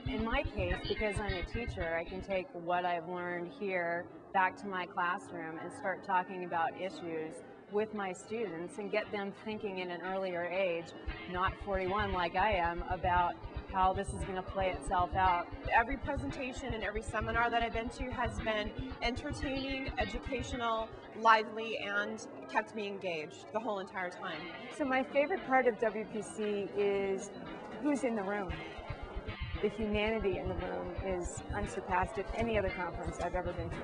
in my case, because I'm a teacher, I can take what I've learned here back to my classroom and start talking about issues with my students and get them thinking in an earlier age, not 41 like I am, about how this is going to play itself out. Every presentation and every seminar that I've been to has been entertaining, educational, lively, and kept me engaged the whole entire time. So my favorite part of WPC is who's in the room. The humanity in the room is unsurpassed at any other conference I've ever been to.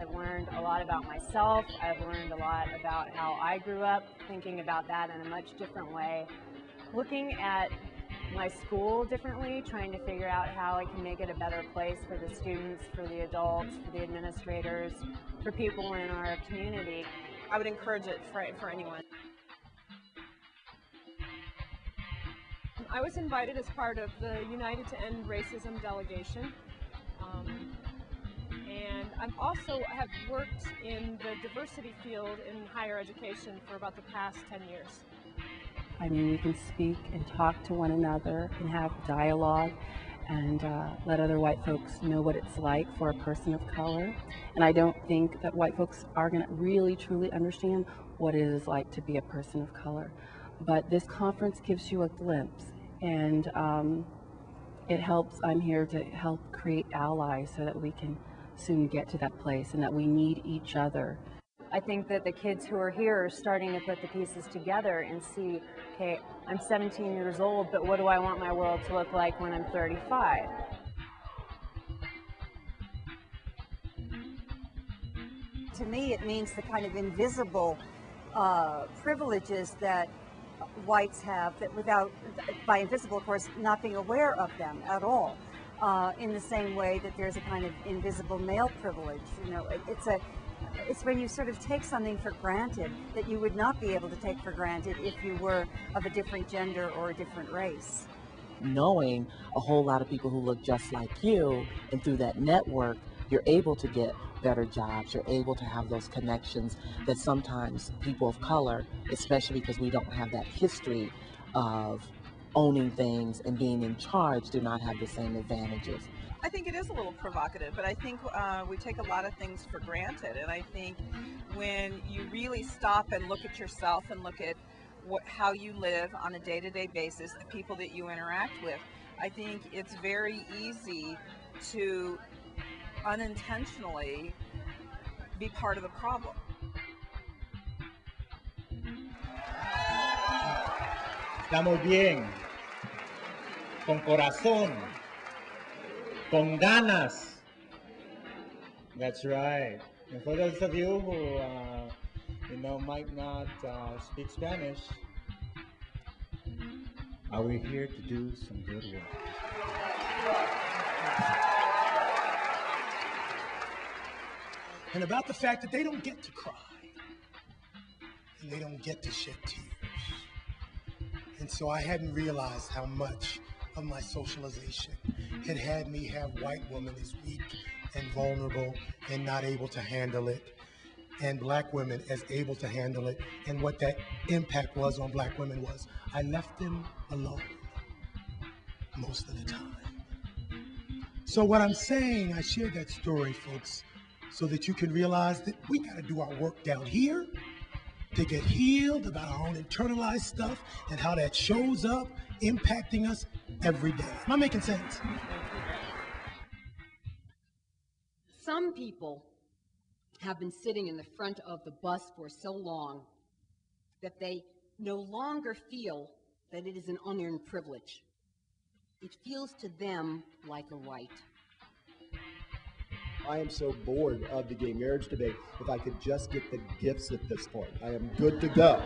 I've learned a lot about myself. I've learned a lot about how I grew up, thinking about that in a much different way. Looking at my school differently, trying to figure out how I can make it a better place for the students, for the adults, for the administrators, for people in our community. I would encourage it for anyone. I was invited as part of the United to End Racism delegation. And I also have worked in the diversity field in higher education for about the past 10 years. I mean, we can speak and talk to one another and have dialogue and let other white folks know what it's like for a person of color. And I don't think that white folks are going to really, truly understand what it is like to be a person of color. But this conference gives you a glimpse, and it helps. I'm here to help create allies so that we can soon get to that place and that we need each other. I think that the kids who are here are starting to put the pieces together and see, okay, I'm 17 years old, but what do I want my world to look like when I'm 35? To me, it means the kind of invisible privileges that whites have, that without, by invisible, of course, not being aware of them at all. In the same way that there's a kind of invisible male privilege. You know, it's when you sort of take something for granted that you would not be able to take for granted if you were of a different gender or a different race. Knowing a whole lot of people who look just like you, and through that network, you're able to get better jobs, you're able to have those connections that sometimes people of color, especially because we don't have that history of owning things and being in charge, do not have the same advantages. I think it is a little provocative, but I think we take a lot of things for granted, and I think when you really stop and look at yourself and look at how you live on a day-to-day basis, the people that you interact with, I think it's very easy to unintentionally be part of the problem. Estamos bien, con corazón, con ganas. That's right. And for those of you who, might not speak Spanish, we're here to do some good work. And about the fact that they don't get to cry, and they don't get to shed tears. And so I hadn't realized how much of my socialization had me have white women as weak and vulnerable and not able to handle it, and black women as able to handle it. And what that impact was on black women was I left them alone most of the time. So what I'm saying, I shared that story, folks, so that you can realize that we got to do our work down here to get healed about our own internalized stuff and how that shows up impacting us every day. Am I making sense? Some people have been sitting in the front of the bus for so long that they no longer feel that it is an unearned privilege. It feels to them like a right. I am so bored of the gay marriage debate. If I could just get the gifts at this point, I am good to go.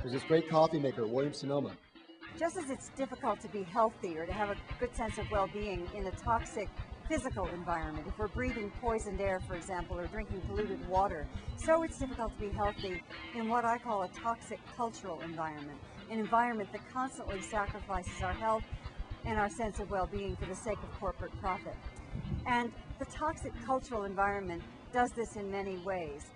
There's this great coffee maker, Williams-Sonoma. Just as it's difficult to be healthy or to have a good sense of well-being in a toxic physical environment, if we're breathing poisoned air, for example, or drinking polluted water, so it's difficult to be healthy in what I call a toxic cultural environment, an environment that constantly sacrifices our health and our sense of well-being for the sake of corporate profit. And the toxic cultural environment does this in many ways.